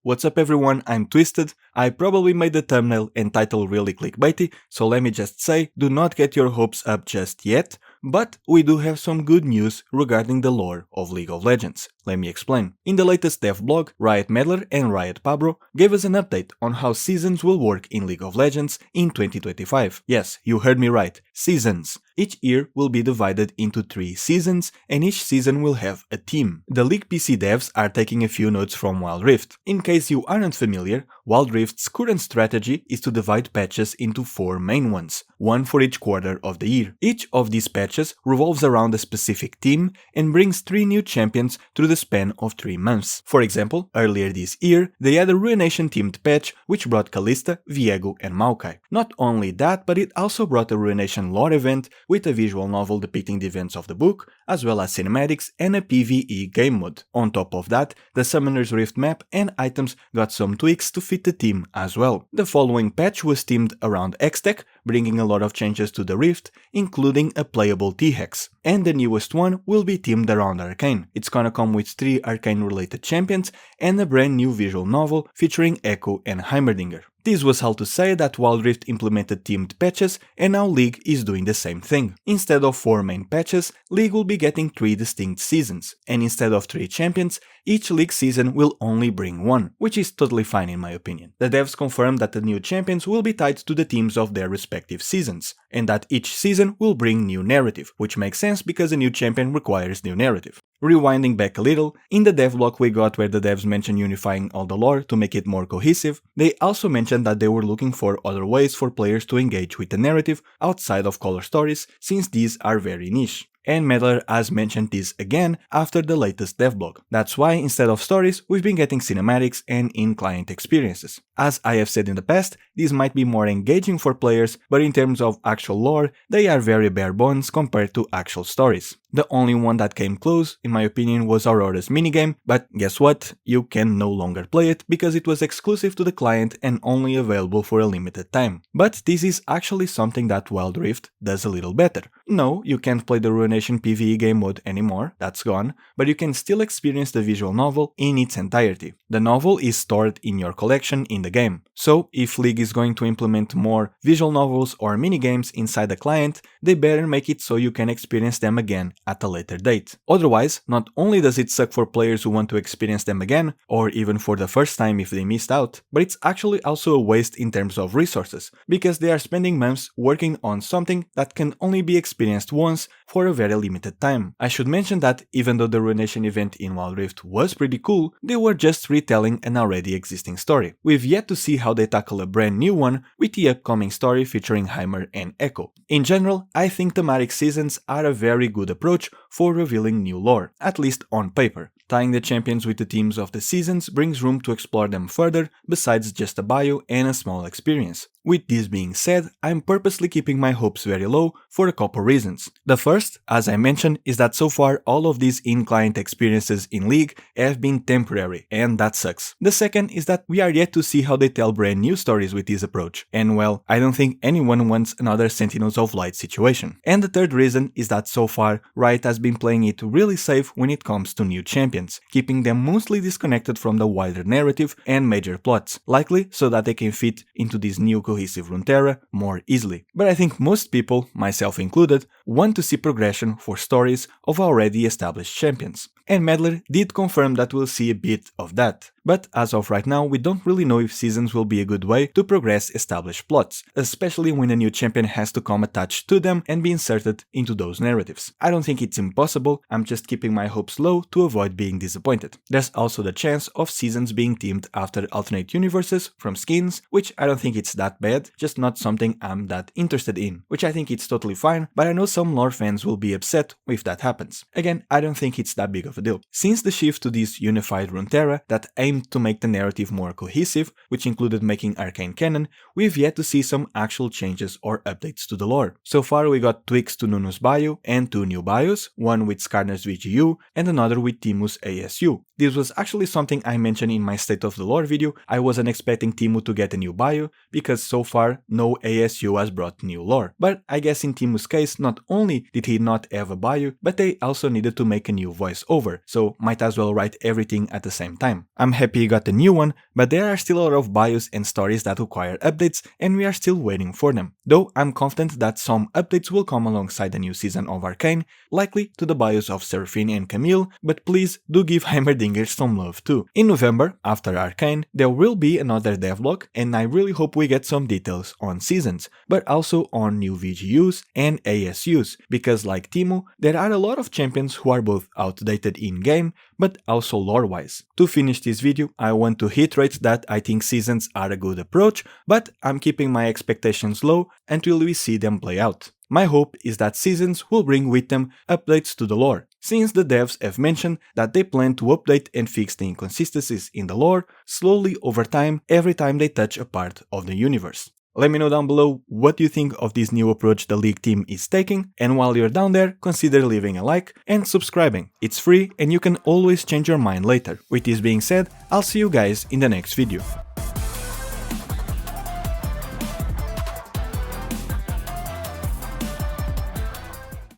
What's up everyone, I'm Twisted. I probably made the thumbnail and title really clickbaity, so let me just say, do not get your hopes up just yet, but we do have some good news regarding the lore of League of Legends. Let me explain. In the latest dev blog, Riot Medler and Riot Pabro gave us an update on how seasons will work in League of Legends in 2025. Yes, you heard me right, seasons. Each year will be divided into 3 seasons, and each season will have a theme. The League PC devs are taking a few notes from Wild Rift. In case you aren't familiar, Wild Rift's current strategy is to divide patches into 4 main ones, one for each quarter of the year. Each of these patches revolves around a specific theme and brings 3 new champions through the span of 3 months. For example, earlier this year, they had a Ruination themed patch which brought Kalista, Viego and Maokai. Not only that, but it also brought a Ruination lore event with a visual novel depicting the events of the book, as well as cinematics and a PvE game mode. On top of that, the Summoner's Rift map and items got some tweaks to fit the theme as well. The following patch was themed around Hextech, bringing a lot of changes to the Rift, including a playable T-Hex. And the newest one will be themed around Arcane. It's gonna come with 3 Arcane related champions and a brand new visual novel featuring Echo and Heimerdinger. This was all to say that Wild Rift implemented themed patches, and now League is doing the same thing. Instead of 4 main patches, League will be getting 3 distinct seasons, and instead of 3 champions, each League season will only bring 1, which is totally fine in my opinion. The devs confirmed that the new champions will be tied to the themes of their respective seasons, and that each season will bring new narrative, which makes sense because a new champion requires new narrative. Rewinding back a little, in the devlog we got where the devs mentioned unifying all the lore to make it more cohesive, they also mentioned that they were looking for other ways for players to engage with the narrative outside of color stories, since these are very niche. And Medler has mentioned this again after the latest devblog. That's why instead of stories, we've been getting cinematics and in-client experiences. As I have said in the past, these might be more engaging for players, but in terms of actual lore, they are very bare bones compared to actual stories. The only one that came close, in my opinion, was Aurora's minigame, but guess what? You can no longer play it because it was exclusive to the client and only available for a limited time. But this is actually something that Wild Rift does a little better. No, you can't play the Ruination PvE game mode anymore, that's gone, but you can still experience the visual novel in its entirety. The novel is stored in your collection in the game. So, if League is going to implement more visual novels or minigames inside the client, they better make it so you can experience them again at a later date. Otherwise, not only does it suck for players who want to experience them again, or even for the first time if they missed out, but it's actually also a waste in terms of resources, because they are spending months working on something that can only be experienced once for a very limited time. I should mention that even though the Ruination event in Wild Rift was pretty cool, they were just retelling an already existing story. We've yet to see how they tackle a brand new one with the upcoming story featuring Heimer and Echo. In general, I think thematic seasons are a very good approach for revealing new lore, at least on paper. Tying the champions with the themes of the seasons brings room to explore them further, besides just a bio and a small experience. With this being said, I'm purposely keeping my hopes very low for a couple reasons. The first, as I mentioned, is that so far all of these in-client experiences in League have been temporary, and that sucks. The second is that we are yet to see how they tell brand new stories with this approach, and well, I don't think anyone wants another Sentinels of Light situation. And the third reason is that so far, Riot has been playing it really safe when it comes to new champions, keeping them mostly disconnected from the wider narrative and major plots, likely so that they can fit into this new cohesive Runeterra more easily. But I think most people, myself included, want to see progression for stories of already established champions. And Medler did confirm that we'll see a bit of that. But as of right now, we don't really know if seasons will be a good way to progress established plots, especially when a new champion has to come attached to them and be inserted into those narratives. I don't think it's impossible, I'm just keeping my hopes low to avoid being disappointed. There's also the chance of seasons being themed after alternate universes from skins, which I don't think it's that bad, just not something I'm that interested in, which I think it's totally fine, but I know some lore fans will be upset if that happens. Again, I don't think it's that big of a deal. Since the shift to this unified Runeterra that aimed to make the narrative more cohesive, which included making Arcane canon, we've yet to see some actual changes or updates to the lore. So far we got tweaks to Nunu's bio and 2 new bios, one with Skarner's VGU and another with Timu's ASU. This was actually something I mentioned in my State of the Lore video. I wasn't expecting Teemu to get a new bio, because so far no ASU has brought new lore. But I guess in Teemu's case, not only did he not have a bio, but they also needed to make a new voiceover, so might as well write everything at the same time. I'm happy he got a new one, but there are still a lot of bios and stories that require updates, and we are still waiting for them. Though I'm confident that some updates will come alongside the new season of Arcane, likely to the bios of Seraphine and Camille, but please do give Heimerdinger some love too. In November, after Arcane, there will be another devlog, and I really hope we get some details on seasons, but also on new VGUs and ASUs, because like Teemu, there are a lot of champions who are both outdated in-game, but also lore-wise. To finish this video, I want to reiterate that I think seasons are a good approach, but I'm keeping my expectations low until we see them play out. My hope is that seasons will bring with them updates to the lore, since the devs have mentioned that they plan to update and fix the inconsistencies in the lore slowly over time every time they touch a part of the universe. Let me know down below what you think of this new approach the League team is taking, and while you're down there, consider leaving a like and subscribing. It's free and you can always change your mind later. With this being said, I'll see you guys in the next video.